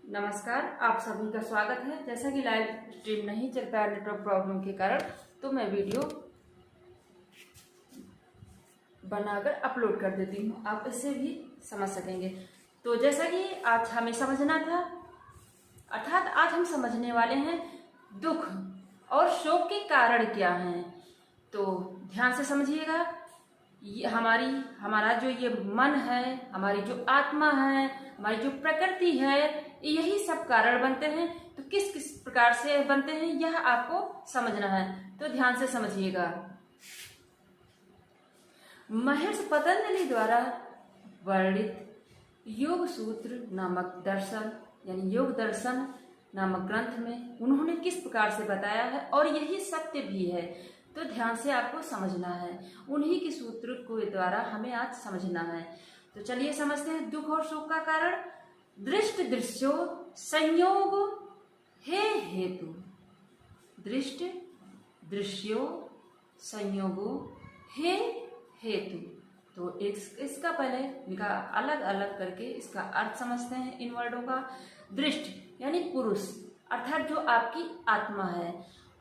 नमस्कार, आप सभी का स्वागत है। जैसा कि लाइव स्ट्रीम नहीं चल पाया नेटवर्क प्रॉब्लम के कारण, तो मैं वीडियो बनाकर अपलोड कर देती हूँ, आप इससे भी समझ सकेंगे। तो जैसा कि आज हमें समझना था, अर्थात आज हम समझने वाले हैं दुख और शोक के कारण क्या हैं। तो ध्यान से समझिएगा। ये हमारा जो ये मन है, हमारी जो आत्मा है, हमारी जो प्रकृति है, यही सब कारण बनते हैं। तो किस किस प्रकार से बनते हैं यह आपको समझना है, तो ध्यान से समझिएगा। महर्षि पतंजलि द्वारा वर्णित योग सूत्र नामक दर्शन यानी योग दर्शन नामक ग्रंथ में उन्होंने किस प्रकार से बताया है, और यही सत्य भी है। तो ध्यान से आपको समझना है, उन्हीं के सूत्र को द्वारा हमें आज समझना है। तो चलिए समझते हैं। दुख और शोक का कारण। दृष्ट दृश्यो संयोग हे हेतु। दृष्ट दृश्यो संयोगो हे हेतु। तो इसका पहले इनका अलग अलग करके इसका अर्थ समझते हैं इन वर्डों का। दृष्ट यानी पुरुष, अर्थात जो आपकी आत्मा है,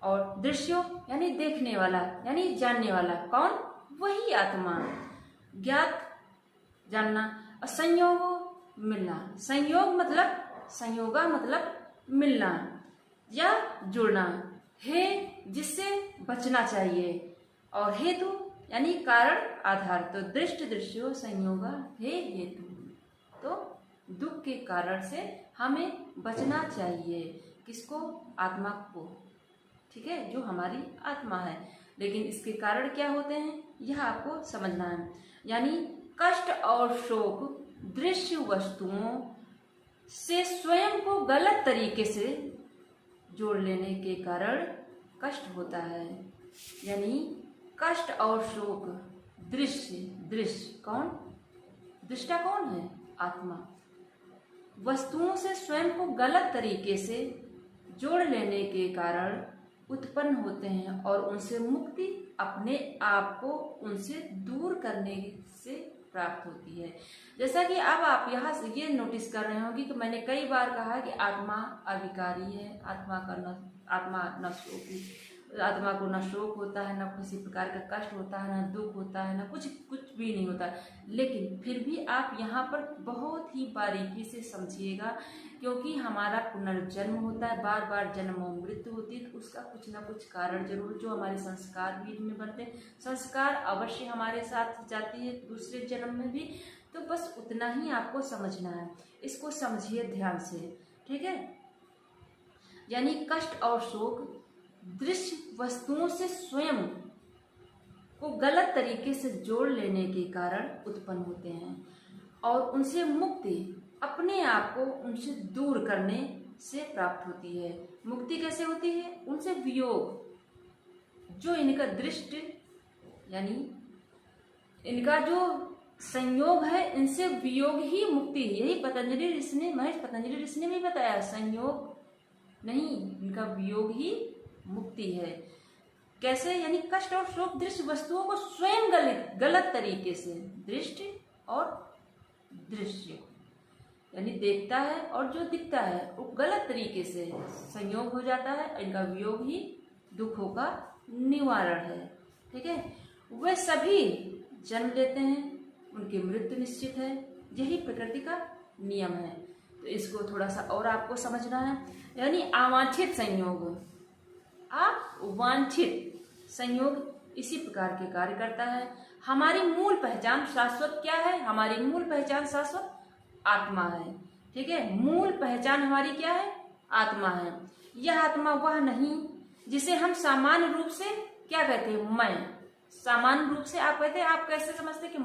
और दृश्यो यानी देखने वाला यानी जानने वाला, कौन? वही आत्मा, ज्ञात जानना। और संयोग मिलना, संयोग मतलब संयोगा मतलब मिलना या जुड़ना, है जिससे बचना चाहिए, और हेतु यानी कारण आधार। तो दृष्ट दृश्यो संयोगा हे हेतु। तो दुख के कारण से हमें बचना चाहिए। किसको? आत्मा को, ठीक है, जो हमारी आत्मा है। लेकिन इसके कारण क्या होते हैं यह आपको समझना है। यानी कष्ट और शोक दृश्य वस्तुओं से स्वयं को गलत तरीके से जोड़ लेने के कारण कष्ट होता है। यानी कष्ट और शोक दृश्य कौन? दृष्टा कौन है? आत्मा। वस्तुओं से स्वयं को गलत तरीके से जोड़ लेने के कारण उत्पन्न होते हैं, और उनसे मुक्ति अपने आप को उनसे दूर करने से प्राप्त होती है। जैसा कि अब आप यहाँ से ये नोटिस कर रहे होंगे कि मैंने कई बार कहा कि आत्मा अविकारी है, आत्मा को न शोक होता है, न किसी प्रकार का कष्ट होता है, न दुख होता है, न कुछ भी नहीं होता। लेकिन फिर भी आप यहाँ पर बहुत ही बारीकी से समझिएगा, क्योंकि हमारा पुनर्जन्म होता है, बार बार जन्म और मृत्यु होती है, तो उसका कुछ ना कुछ कारण जरूर, जो हमारे संस्कार भी में बनते हैं। संस्कार अवश्य हमारे साथ जाती है दूसरे जन्म में भी। तो बस उतना ही आपको समझना है, इसको समझिए ध्यान से, ठीक है। यानी कष्ट और शोक दृश्य वस्तुओं से स्वयं को गलत तरीके से जोड़ लेने के कारण उत्पन्न होते हैं, और उनसे मुक्ति अपने आप को उनसे दूर करने से प्राप्त होती है। मुक्ति कैसे होती है? उनसे वियोग, जो इनका दृष्ट यानी इनका जो संयोग है, इनसे वियोग ही मुक्ति है। यही महर्षि पतंजलि ऋषि ने भी बताया, संयोग नहीं, इनका वियोग ही मुक्ति है। कैसे? यानी कष्ट और शोक दृश्य वस्तुओं को स्वयं गलत तरीके से, दृष्टि और दृश्य यानी देखता है, और जो दिखता है वो गलत तरीके से संयोग हो जाता है। इनका वियोग ही दुखों का निवारण है, ठीक है। वे सभी जन्म लेते हैं, उनकी मृत्यु निश्चित है, यही प्रकृति का नियम है। तो इसको थोड़ा सा और आपको समझना है। यानी अवांछित संयोग, अवांछित संयोग इसी प्रकार के कार्य करता है। हमारी मूल पहचान शाश्वत क्या है? हमारी मूल पहचान शाश्वत आत्मा है, ठीक है। मूल पहचान हमारी क्या है? आत्मा है। यह आत्मा वह नहीं जिसे हम सामान्य रूप से क्या कहते हैं? मैं। सामान्य रूप से आप कहते हैं, आप कैसे समझते हैं कि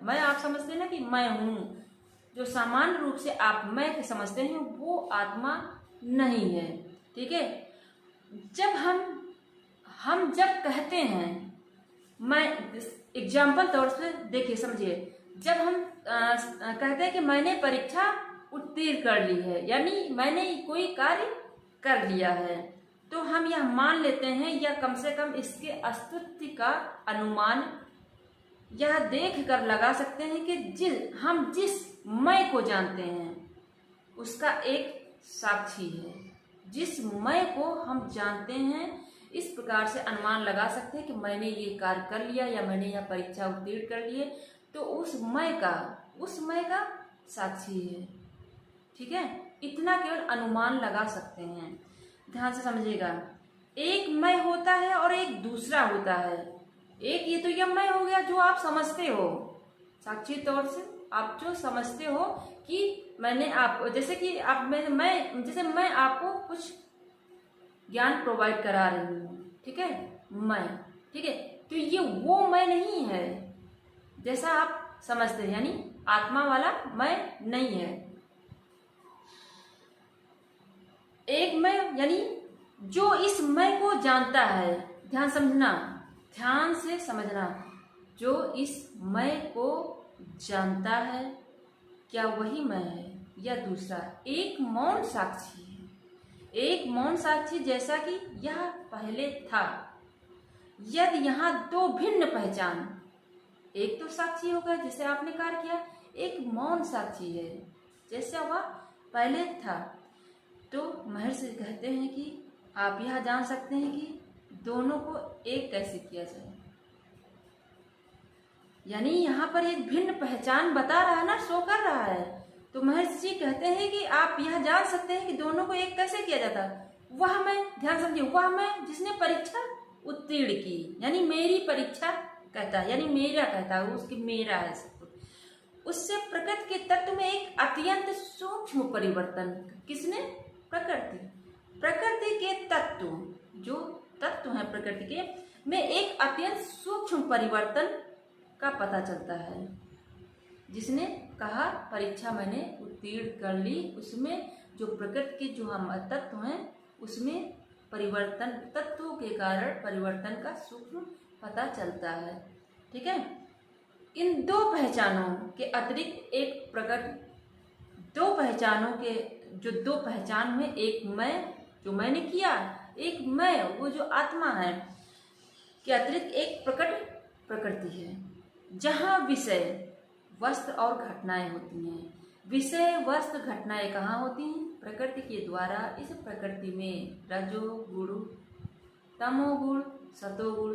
मैं आप समझते हैं ना कि मैं हूँ। जो सामान्य रूप से आप मैं समझते हैं वो आत्मा नहीं है, ठीक है। जब हम जब कहते हैं मैं, एग्जाम्पल तौर से देखिए, समझिए। जब हम कहते हैं कि मैंने परीक्षा उत्तीर्ण कर ली है, यानी मैंने कोई कार्य कर लिया है, तो हम यह मान लेते हैं, या कम से कम इसके अस्तित्व का अनुमान यह देख कर लगा सकते हैं कि हम जिस मैं को जानते हैं उसका एक साक्षी है। जिस मैं को हम जानते हैं, इस प्रकार से अनुमान लगा सकते हैं कि मैंने ये कार्य कर लिया या मैंने यह परीक्षा उत्तीर्ण कर लिए, तो उस मैं का साक्षी है। ठीक है, इतना केवल अनुमान लगा सकते हैं। ध्यान से समझिएगा, एक मैं होता है और एक दूसरा होता है। एक ये तो यह मैं हो गया जो आप समझते हो, साक्षी तौर से आप जो समझते हो कि मैंने आप, जैसे कि आप मैं आपको कुछ ज्ञान प्रोवाइड करा रही हूँ, ठीक है, मैं, ठीक है, तो ये वो मैं नहीं है जैसा आप समझते हैं, यानी आत्मा वाला मैं नहीं है। एक मैं यानी जो इस मैं को जानता है, ध्यान समझना, ध्यान से समझना, जो इस मैं को जानता है, क्या वही मैं है या दूसरा? एक मौन साक्षी है, एक मौन साक्षी, जैसा कि यह पहले था। यदि यहाँ दो भिन्न पहचान, एक तो साक्षी होगा जिसे आपने कार्य किया, एक मौन साक्षी है जैसा वह पहले था। तो महर्षि कहते हैं कि आप यह जान सकते हैं कि दोनों को एक कैसे किया जाए, यानी यहाँ पर एक भिन्न पहचान बता रहा है ना, शो कर रहा है। तो महर्षि कहते हैं कि आप यह जान सकते हैं कि दोनों को एक कैसे किया जाता है। वह मैं, ध्यान समझिए, वह मैं जिसने परीक्षा उत्तीर्ण की, यानी मेरी परीक्षा कहता है, यानी मेरा कहता है, उसकी मेरा है सब कुछ। उससे प्रकृति के तत्व में एक अत्यंत सूक्ष्म परिवर्तन, किसने? प्रकृति के तत्व, जो तत्व है प्रकृति के में एक अत्यंत सूक्ष्म परिवर्तन का पता चलता है। जिसने कहा परीक्षा मैंने उत्तीर्ण कर ली, उसमें जो प्रकृति के जो हम तत्व हैं उसमें परिवर्तन, तत्वों के कारण परिवर्तन का सूक्ष्म पता चलता है। ठीक है, इन दो पहचानों के अतिरिक्त एक प्रकट, दो पहचानों के जो दो पहचान में, एक मैं जो मैंने किया, एक मैं वो जो आत्मा है के अतिरिक्त एक प्रकट प्रकृति है, जहाँ विषय वस्तु और घटनाएं होती हैं। विषय वस्तु घटनाएं कहाँ होती हैं? प्रकृति के द्वारा। इस प्रकृति में रजोगुण, तमोगुण, सतोगुण,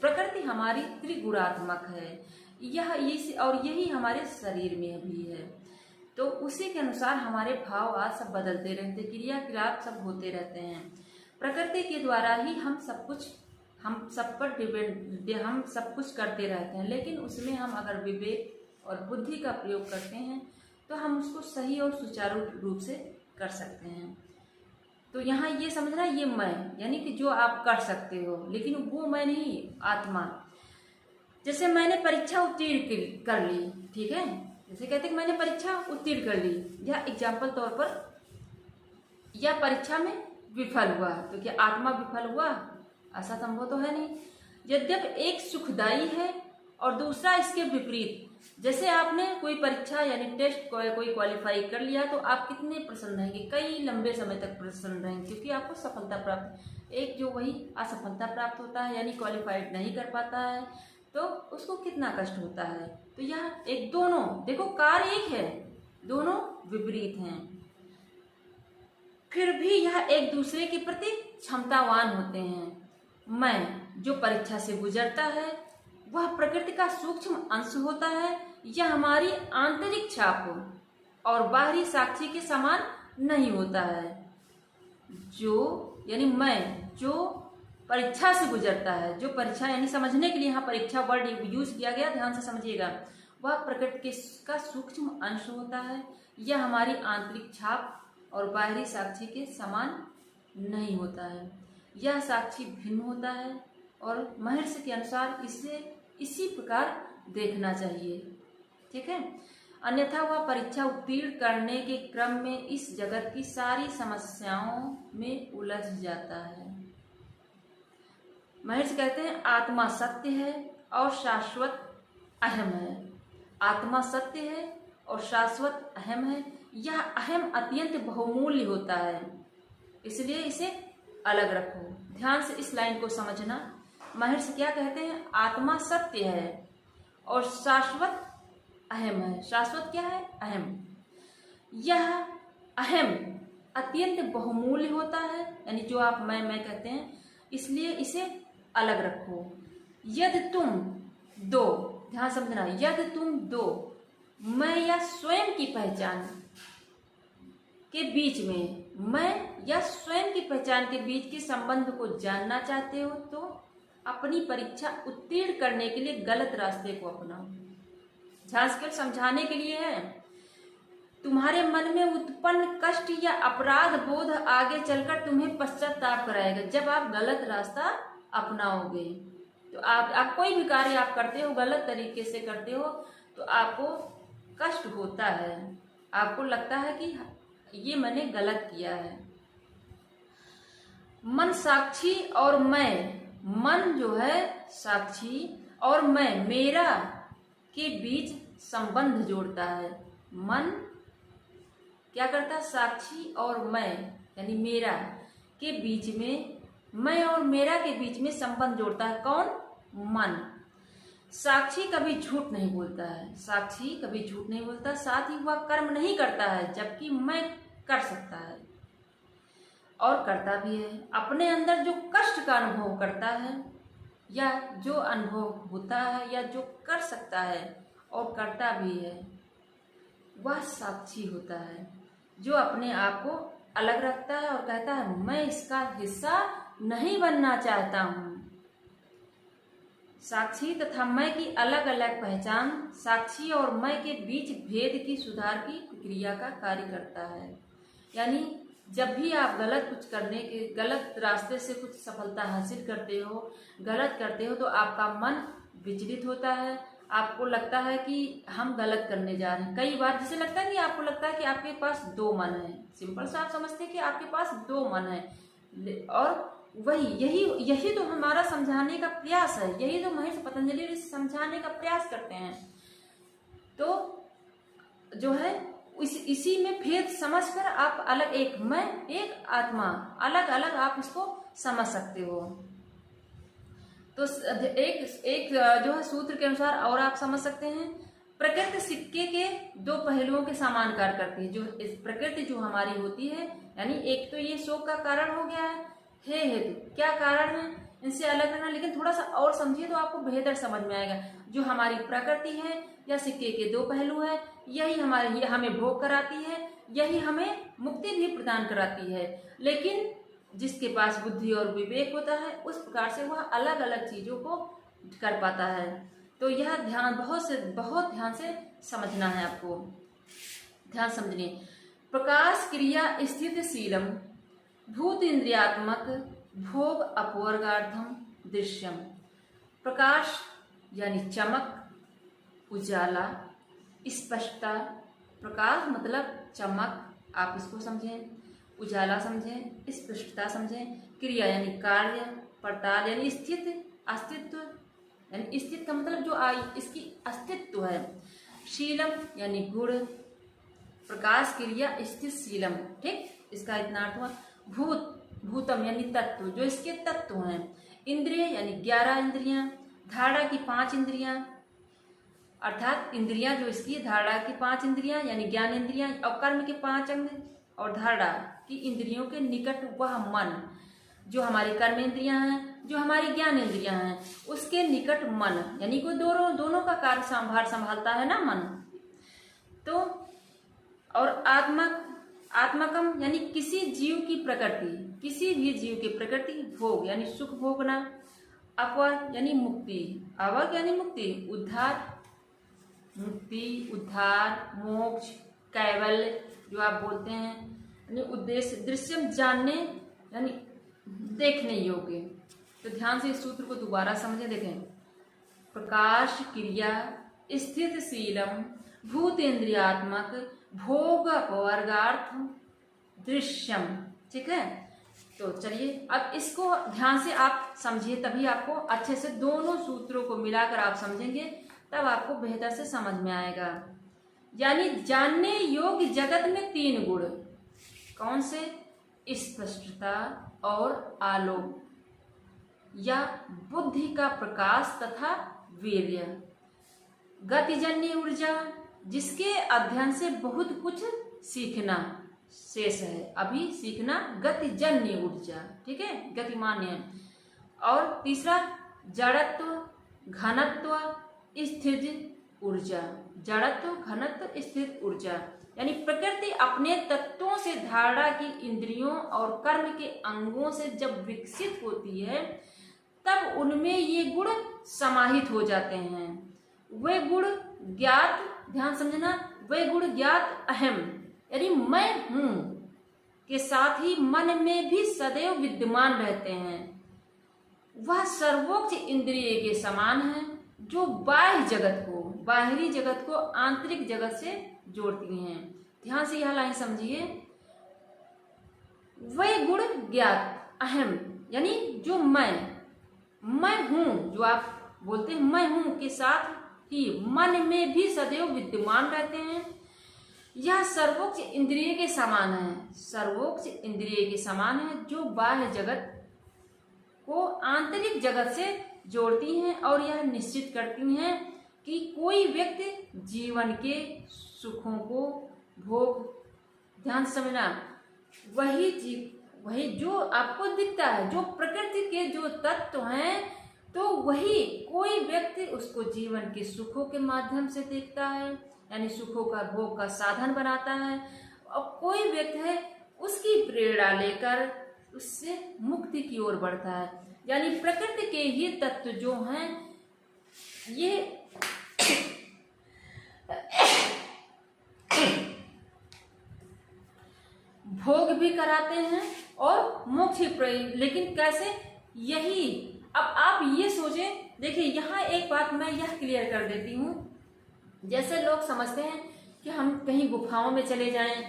प्रकृति हमारी त्रिगुणात्मक है। और यही हमारे शरीर में भी है। तो उसी के अनुसार हमारे भाव आज सब बदलते रहते, क्रियाकलाप सब होते रहते हैं। प्रकृति के द्वारा ही हम सब कुछ, हम सब पर डिपेंड, हम सब कुछ करते रहते हैं। लेकिन उसमें हम अगर विवेक और बुद्धि का प्रयोग करते हैं तो हम उसको सही और सुचारू रूप से कर सकते हैं। तो यहाँ ये समझना, ये मैं यानी कि जो आप कर सकते हो, लेकिन वो मैं नहीं, आत्मा। जैसे मैंने परीक्षा उत्तीर्ण कर ली, ठीक है, जैसे कहते कि मैंने परीक्षा उत्तीर्ण कर ली, या एग्जाम्पल तौर पर यह परीक्षा में विफल हुआ, तो क्या आत्मा विफल हुआ? ऐसा संभव तो है नहीं। यद्यपि एक सुखदायी है और दूसरा इसके विपरीत। जैसे आपने कोई परीक्षा यानी टेस्ट कोई क्वालिफाई कर लिया तो आप कितने प्रसन्न रहेंगे, कई लंबे समय तक प्रसन्न रहेंगे, क्योंकि आपको सफलता प्राप्त। एक जो वही असफलता प्राप्त होता है यानी क्वालिफाइड नहीं कर पाता है, तो उसको कितना कष्ट होता है। तो यह एक, दोनों देखो कार्य एक है, दोनों विपरीत हैं, फिर भी यह एक दूसरे के प्रति क्षमतावान होते हैं। मैं जो परीक्षा से गुजरता है वह प्रकृति का सूक्ष्म अंश होता है। यह हमारी आंतरिक छाप और बाहरी साक्षी के समान नहीं होता है। जो यानी मैं जो परीक्षा से गुजरता है, जो परीक्षा यानी समझने के लिए यहाँ परीक्षा वर्ड यूज किया गया, ध्यान से समझिएगा, वह प्रकृति का सूक्ष्म अंश होता है। यह हमारी आंतरिक छाप और बाहरी साक्षी के समान नहीं होता है। यह साक्षी भिन्न होता है और महर्षि के अनुसार इसे इसी प्रकार देखना चाहिए। ठीक है, अन्यथा वह परीक्षा उत्तीर्ण करने के क्रम में इस जगत की सारी समस्याओं में उलझ जाता है। महर्षि कहते हैं आत्मा सत्य है और शाश्वत अहम है। आत्मा सत्य है और शाश्वत अहम है। यह अहम अत्यंत बहुमूल्य होता है, इसलिए इसे अलग रखो। ध्यान से इस लाइन को समझना। महर्षि क्या कहते हैं? आत्मा सत्य है और शाश्वत अहम है। शाश्वत क्या है? अहम। यह अहम अत्यंत बहुमूल्य होता है, यानी जो आप मैं कहते हैं, इसलिए इसे अलग रखो। यदि तुम दो, ध्यान समझना, यदि तुम दो मैं या स्वयं की पहचान के बीच में, मैं या स्वयं की पहचान के बीच के संबंध को जानना चाहते हो तो अपनी परीक्षा उत्तीर्ण करने के लिए गलत रास्ते को अपनाओ। झांझकर समझाने के लिए है। तुम्हारे मन में उत्पन्न कष्ट या अपराध बोध आगे चलकर तुम्हें पश्चाताप कराएगा। जब आप गलत रास्ता अपनाओगे तो आप कोई भी कार्य आप करते हो, गलत तरीके से करते हो, तो आपको कष्ट होता है, आपको लगता है कि ये मैंने गलत किया है। मन साक्षी और मैं, मन जो है साक्षी और मैं, मेरा के बीच संबंध जोड़ता है। मन क्या करता है? साक्षी और मैं यानी मेरा के बीच में, मैं और मेरा के बीच में संबंध जोड़ता है। कौन? मन। साक्षी कभी झूठ नहीं बोलता है, साक्षी कभी झूठ नहीं बोलता, साथ ही वह कर्म नहीं करता है, जबकि मैं कर सकता है और करता भी है। अपने अंदर जो कष्ट का अनुभव करता है या जो अनुभव होता है या जो कर सकता है और करता भी है, वह साक्षी होता है, जो अपने आप को अलग रखता है और कहता है मैं इसका हिस्सा नहीं बनना चाहता हूं। साक्षी तथा मैं की अलग अलग पहचान साक्षी और मैं के बीच भेद की सुधार की क्रिया का कार्य करता है। यानी जब भी आप गलत कुछ करने के, गलत रास्ते से कुछ सफलता हासिल करते हो, गलत करते हो, तो आपका मन विचलित होता है, आपको लगता है कि हम गलत करने जा रहे हैं। कई बार जैसे लगता है कि आपको लगता है कि आपके पास दो मन है, सिंपल सा आप समझते हैं कि आपके पास दो मन है, और यही तो हमारा समझाने का प्रयास है, यही तो महर्षि पतंजलि समझाने का प्रयास करते हैं। तो जो है इसी में भेद समझकर आप अलग, एक मैं एक आत्मा, अलग अलग आप इसको समझ सकते हो। तो एक जो है सूत्र के अनुसार और आप समझ सकते हैं, प्रकृति सिक्के के दो पहलुओं के समान कार्य करती है। जो प्रकृति जो हमारी होती है, यानी एक तो ये शोक का कारण हो गया है, हेतु क्या कारण है, इनसे अलग करना। लेकिन थोड़ा सा और समझिए तो आपको बेहतर समझ में आएगा। जो हमारी प्रकृति है या सिक्के के दो पहलू है, यही हमें भोग कराती है, यही हमें मुक्ति भी प्रदान कराती है। लेकिन जिसके पास बुद्धि और विवेक होता है, उस प्रकार से वह अलग अलग चीजों को कर पाता है। तो यह ध्यान बहुत ध्यान से समझना है आपको। ध्यान समझिए। प्रकाश क्रिया स्थितिशीलम भूत इंद्रियात्मक भोग अपवर्गार्थम दृश्यम। प्रकाश यानी चमक, उजाला, स्पष्टता। प्रकाश मतलब चमक, आप इसको समझें, उजाला समझें, स्पष्टता समझें। क्रिया यानी कार्य, पड़ताल यानी स्थित, अस्तित्व यानी स्थित का मतलब जो इसकी अस्तित्व है। शीलम यानी गुण, प्रकाश क्रिया स्थित शीलम, ठीक, इसका इतना अर्थ हुआ। भूतम यानी तत्व, जो इसके तत्व हैं। इंद्रिय यानी 11 इंद्रियां, धारणा की 5 इंद्रियां, अर्थात इंद्रियां जो इसकी, धारणा की 5 इंद्रियां यानी ज्ञान इंद्रियां, और कर्म के 5 अंग, और धारणा की इंद्रियों के निकट वह मन, जो हमारी कर्म इंद्रियां हैं, जो हमारी ज्ञान इंद्रियां हैं, उसके निकट मन, यानी कोई दोनों का कार्य संभालता है ना मन। तो और आत्मकम यानी किसी जीव की प्रकृति, किसी भी जीव की प्रकृति। भोग यानी सुख भोगना। अपवर्ग यानी मुक्ति, अवर्ग यानी मुक्ति, मुक्ति, उद्धार, मोक्ष, कैवल्य जो आप बोलते हैं, यानी उद्देश्य। दृश्यम जानने यानी देखने योग्य। तो ध्यान से इस सूत्र को दोबारा समझें, देखें। प्रकाश क्रिया स्थितिशीलम भूतेन्द्रियात्मक भोग अपवर्गार्थ दृश्यम, ठीक है। तो चलिए अब इसको ध्यान से आप समझिए, तभी आपको अच्छे से दोनों सूत्रों को मिलाकर आप समझेंगे, तब आपको बेहतर से समझ में आएगा। यानी जानने योग्य जगत में 3 गुण, कौन से? स्पष्टता और आलोक या बुद्धि का प्रकाश तथा वीर्य। गतिजन्य ऊर्जा, जिसके अध्ययन से बहुत कुछ सीखना, शेष है। अभी सीखना गतिजन्य ऊर्जा, ठीक है, गतिमान्य। और तीसरा जड़त्व घनत्व स्थिर ऊर्जा, जड़त्व घनत्व स्थिर ऊर्जा, यानी प्रकृति अपने तत्वों से धारणा की इंद्रियों और कर्म के अंगों से जब विकसित होती है तब उनमें ये गुण समाहित हो जाते हैं। वे गुण ज्ञात, ध्यान समझना, वे गुण ज्ञात अहम यानी मैं हूं के साथ ही मन में भी सदैव विद्यमान रहते हैं। वह सर्वोच्च इंद्रिय के समान है जो बाह्य जगत को, बाहरी जगत को आंतरिक जगत से जोड़ती हैं। ध्यान से यह लाइन समझिए। वे गुण ज्ञात अहम यानी जो मैं हूं, जो आप बोलते हैं मैं हूं के साथ ही मन में भी सदैव विद्यमान रहते हैं। यह सर्वोच्च इंद्रिय के समान है, सर्वोच्च इंद्रिय के समान है जो बाह्य जगत को आंतरिक जगत से जोड़ती हैं और यह निश्चित करती हैं कि कोई व्यक्ति जीवन के सुखों को भोग, ध्यान समझना, वही जो आपको दिखता है, जो प्रकृति के जो तत्व हैं, तो वही कोई व्यक्ति उसको जीवन के सुखों के माध्यम से देखता है, यानी सुखों का भोग का साधन बनाता है। और कोई व्यक्ति है उसकी प्रेरणा लेकर उससे मुक्ति की ओर बढ़ता है। यानी प्रकृति के ही तत्व जो हैं ये भोग भी कराते हैं और मोक्ष भी, लेकिन कैसे, यही। अब आप ये सोचें, देखिए यहाँ एक बात मैं यह क्लियर कर देती हूँ। जैसे लोग समझते हैं कि हम कहीं गुफाओं में चले जाएं,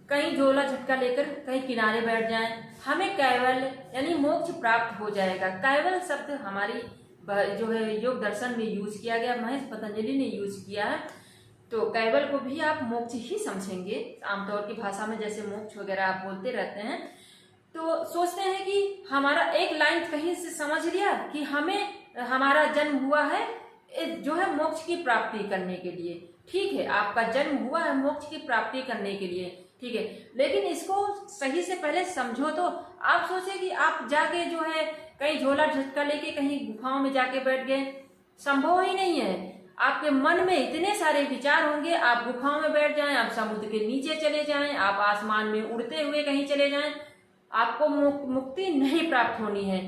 कहीं झोला झटका लेकर कहीं किनारे बैठ जाएं, हमें कैवल यानी मोक्ष प्राप्त हो जाएगा। कैवल शब्द हमारी जो है योग दर्शन में यूज किया गया, महेश पतंजलि ने यूज किया है। तो कैवल को भी आप मोक्ष ही समझेंगे आमतौर की भाषा में, जैसे मोक्ष वगैरह आप बोलते रहते हैं। तो सोचते हैं कि हमारा एक लाइन कहीं से समझ लिया कि हमें हमारा जन्म हुआ है जो है मोक्ष की प्राप्ति करने के लिए। ठीक है, आपका जन्म हुआ है मोक्ष की प्राप्ति करने के लिए, ठीक है, लेकिन इसको सही से पहले समझो। तो आप सोचे कि आप जाके जो है कहीं झोला झटका लेके कहीं गुफाओं में जाके बैठ गए, संभव ही नहीं है। आपके मन में इतने सारे विचार होंगे, आप गुफाओं में बैठ जाएं, आप समुद्र के नीचे चले जाएं, आप आसमान में उड़ते हुए कहीं चले जाएं, आपको मुक्ति नहीं प्राप्त होनी है।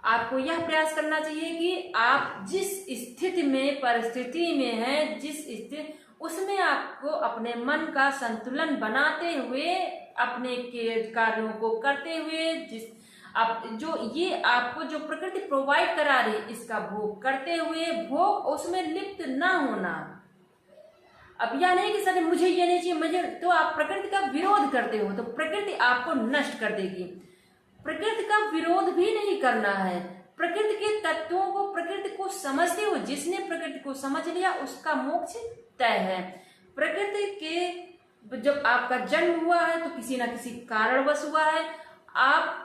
आपको यह प्रयास करना चाहिए कि आप जिस स्थिति में, परिस्थिति में हैं, जिस स्थिति, उसमें आपको अपने मन का संतुलन बनाते हुए, अपने कार्यों को करते हुए, आप जो ये आपको जो प्रकृति प्रोवाइड करा रही इसका भोग करते हुए, भोग उसमें लिप्त ना होना। अब यह नहीं कि सर मुझे ये नहीं चाहिए, मुझे, तो आप प्रकृति का विरोध करते हो तो प्रकृति आपको नष्ट कर देगी। प्रकृति का विरोध भी नहीं करना है। प्रकृति के तत्वों को, प्रकृति को समझते हो, जिसने प्रकृति को समझ लिया उसका मोक्ष तय है। प्रकृति के जब आपका जन्म हुआ है तो किसी ना किसी कारणवश हुआ है। आप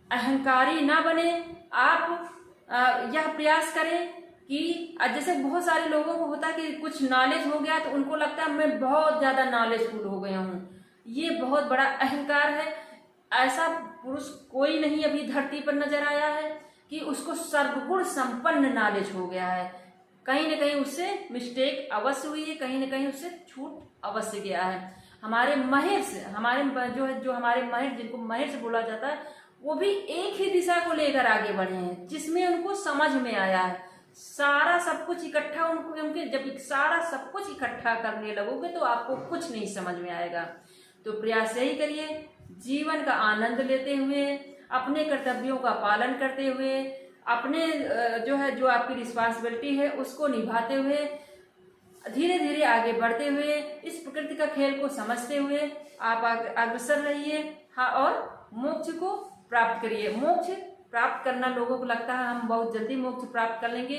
अहंकारी ना बने, आप यह प्रयास करें कि जैसे बहुत सारे लोगों को होता है कि कुछ नॉलेज हो गया तो उनको लगता है मैं बहुत ज्यादा नॉलेजफुल हो गया हूँ, ये बहुत बड़ा अहंकार है। ऐसा पुरुष कोई नहीं अभी धरती पर नजर आया है कि उसको सर्वगुण संपन्न नॉलेज हो गया है। कहीं न कहीं उससे मिस्टेक अवश्य हुई है, कहीं न कहीं उससे छूट अवश्य गया है। हमारे महर्षि, हमारे जो हमारे महर्षि, जिनको महर्षि बोला जाता है, वो भी एक ही दिशा को लेकर आगे बढ़े हैं जिसमें उनको समझ में आया है। सारा सब कुछ इकट्ठा उनके जब सारा सब कुछ इकट्ठा करने लगोगे तो आपको कुछ नहीं समझ में आएगा। तो प्रयास यही करिए, जीवन का आनंद लेते हुए, अपने कर्तव्यों का पालन करते हुए, अपने जो आपकी रिस्पॉन्सिबिलिटी है उसको निभाते हुए, धीरे धीरे आगे बढ़ते हुए, इस प्रकृति का खेल को समझते हुए आप अग्रसर रहिए। हाँ, और मोक्ष को प्राप्त करिए। मोक्ष प्राप्त करना, लोगों को लगता है हम बहुत जल्दी मोक्ष प्राप्त कर लेंगे,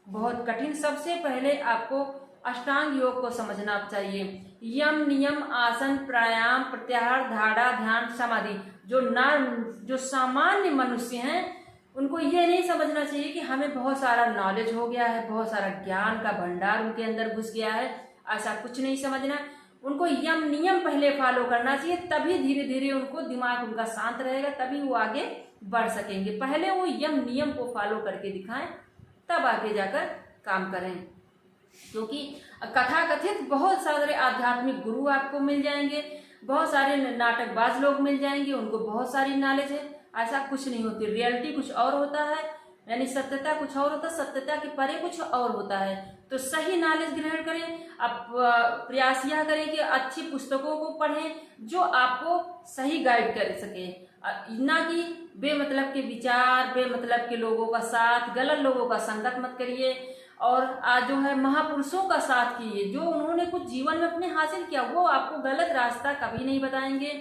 बहुत कठिन। सबसे पहले आपको अष्टांग योग को समझना चाहिए। यम, नियम, आसन, प्राणायाम, प्रत्याहार, धारणा, ध्यान, समाधि। जो सामान्य मनुष्य हैं उनको ये नहीं समझना चाहिए कि हमें बहुत सारा नॉलेज हो गया है, बहुत सारा ज्ञान का भंडार उनके अंदर घुस गया है, ऐसा कुछ नहीं समझना। उनको यम नियम पहले फॉलो करना चाहिए, तभी धीरे धीरे उनको दिमाग उनका शांत रहेगा, तभी वो आगे बढ़ सकेंगे। पहले वो यम नियम को फॉलो करके दिखाएं, तब आगे जाकर काम करें। क्योंकि कथा कथित बहुत सारे आध्यात्मिक गुरु आपको मिल जाएंगे, बहुत सारे नाटकबाज लोग मिल जाएंगे, उनको बहुत सारी नॉलेज है। ऐसा कुछ नहीं होती, रियलिटी कुछ और होता है, यानी सत्यता कुछ और होता है, सत्यता के परे कुछ और होता है। तो सही नॉलेज ग्रहण करें। आप प्रयास यह करें कि अच्छी पुस्तकों को पढ़ें जो आपको सही गाइड कर सके, ना कि बेमतलब के विचार, बेमतलब के लोगों का साथ, गलत लोगों का संगत मत करिए। और आज जो है महापुरुषों का साथ कीजिए, जो उन्होंने कुछ जीवन में अपने हासिल किया, वो आपको गलत रास्ता कभी नहीं बताएंगे।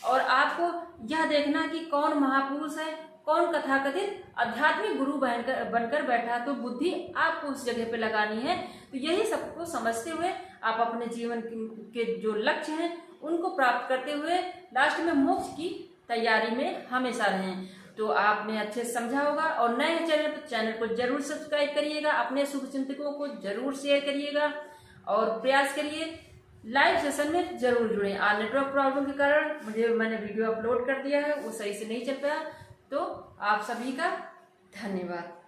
और आपको यह देखना कि कौन महापुरुष है, कौन कथाकथित आध्यात्मिक गुरु बनकर बैठा, तो बुद्धि आपको उस जगह पे लगानी है। तो यही सबको समझते हुए आप अपने जीवन के जो लक्ष्य हैं उनको प्राप्त करते हुए लास्ट में मोक्ष की तैयारी में हमेशा रहें। तो आपने अच्छे से समझा होगा। और नए चैनल को जरूर सब्सक्राइब करिएगा, अपने शुभचिंतकों को जरूर शेयर करिएगा और प्रयास करिए लाइव सेशन में जरूर जुड़ें। आज नेटवर्क प्रॉब्लम के कारण मैंने वीडियो अपलोड कर दिया है, वो सही से नहीं चल पाया। तो आप सभी का धन्यवाद।